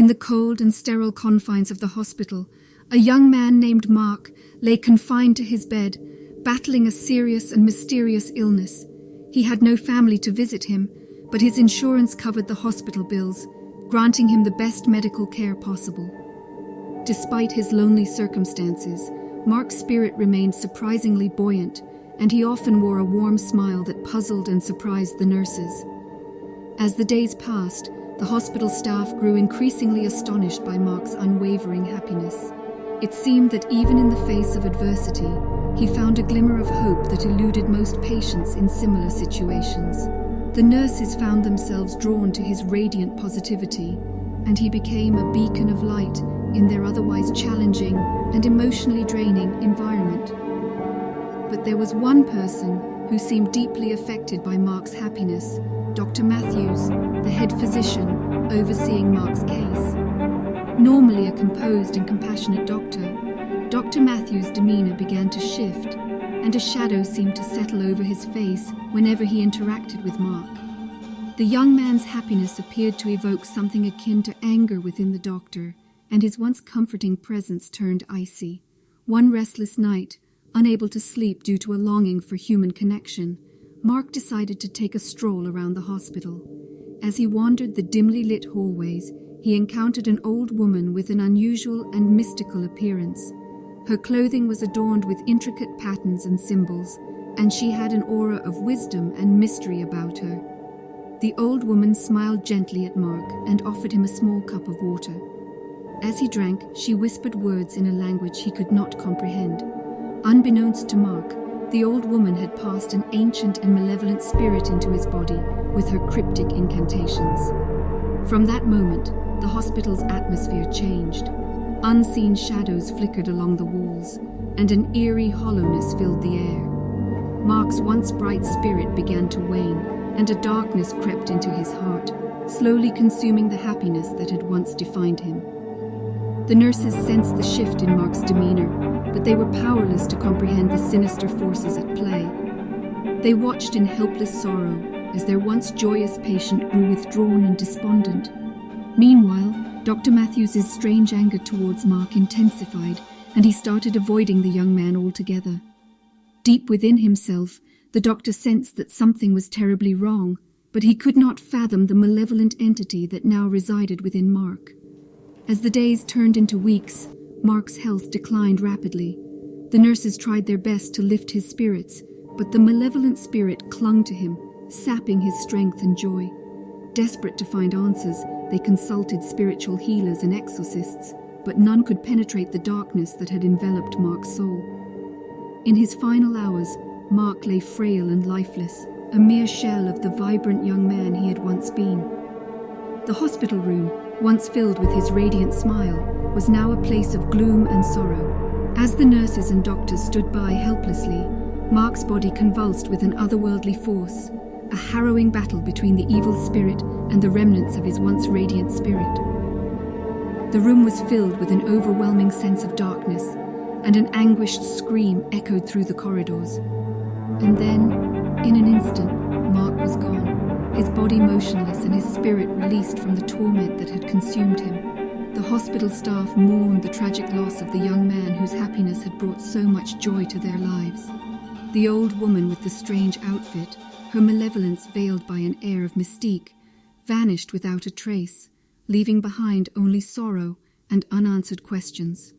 In the cold and sterile confines of the hospital, a young man named Mark lay confined to his bed, battling a serious and mysterious illness. He had no family to visit him, but his insurance covered the hospital bills, granting him the best medical care possible. Despite his lonely circumstances, Mark's spirit remained surprisingly buoyant, and he often wore a warm smile that puzzled and surprised the nurses. As the days passed, the hospital staff grew increasingly astonished by Mark's unwavering happiness. It seemed that even in the face of adversity, he found a glimmer of hope that eluded most patients in similar situations. The nurses found themselves drawn to his radiant positivity, and he became a beacon of light in their otherwise challenging and emotionally draining environment. But there was one person who seemed deeply affected by Mark's happiness, Dr. Matthews, the head physician overseeing Mark's case. Normally a composed and compassionate doctor, Dr. Matthews' demeanor began to shift, and a shadow seemed to settle over his face whenever he interacted with Mark. The young man's happiness appeared to evoke something akin to anger within the doctor, and his once comforting presence turned icy. One restless night, unable to sleep due to a longing for human connection, Mark decided to take a stroll around the hospital. As he wandered the dimly lit hallways, he encountered an old woman with an unusual and mystical appearance. Her clothing was adorned with intricate patterns and symbols, and she had an aura of wisdom and mystery about her. The old woman smiled gently at Mark and offered him a small cup of water. As he drank, she whispered words in a language he could not comprehend. Unbeknownst to Mark, the old woman had passed an ancient and malevolent spirit into his body with her cryptic incantations. From that moment, the hospital's atmosphere changed. Unseen shadows flickered along the walls, and an eerie hollowness filled the air. Mark's once bright spirit began to wane, and a darkness crept into his heart, slowly consuming the happiness that had once defined him. The nurses sensed the shift in Mark's demeanor, but they were powerless to comprehend the sinister forces at play. They watched in helpless sorrow as their once joyous patient grew withdrawn and despondent. Meanwhile, Dr. Matthews' strange anger towards Mark intensified, and he started avoiding the young man altogether. Deep within himself, the doctor sensed that something was terribly wrong, but he could not fathom the malevolent entity that now resided within Mark. As the days turned into weeks, Mark's health declined rapidly. The nurses tried their best to lift his spirits, but the malevolent spirit clung to him, sapping his strength and joy. Desperate to find answers, they consulted spiritual healers and exorcists, but none could penetrate the darkness that had enveloped Mark's soul. In his final hours, Mark lay frail and lifeless, a mere shell of the vibrant young man he had once been. The hospital room, once filled with his radiant smile, was now a place of gloom and sorrow. As the nurses and doctors stood by helplessly, Mark's body convulsed with an otherworldly force, a harrowing battle between the evil spirit and the remnants of his once radiant spirit. The room was filled with an overwhelming sense of darkness, and an anguished scream echoed through the corridors. And then, in an instant, Mark was gone, his body motionless and his spirit released from the torment that had consumed him. The hospital staff mourned the tragic loss of the young man whose happiness had brought so much joy to their lives. The old woman with the strange outfit, her malevolence veiled by an air of mystique, vanished without a trace, leaving behind only sorrow and unanswered questions.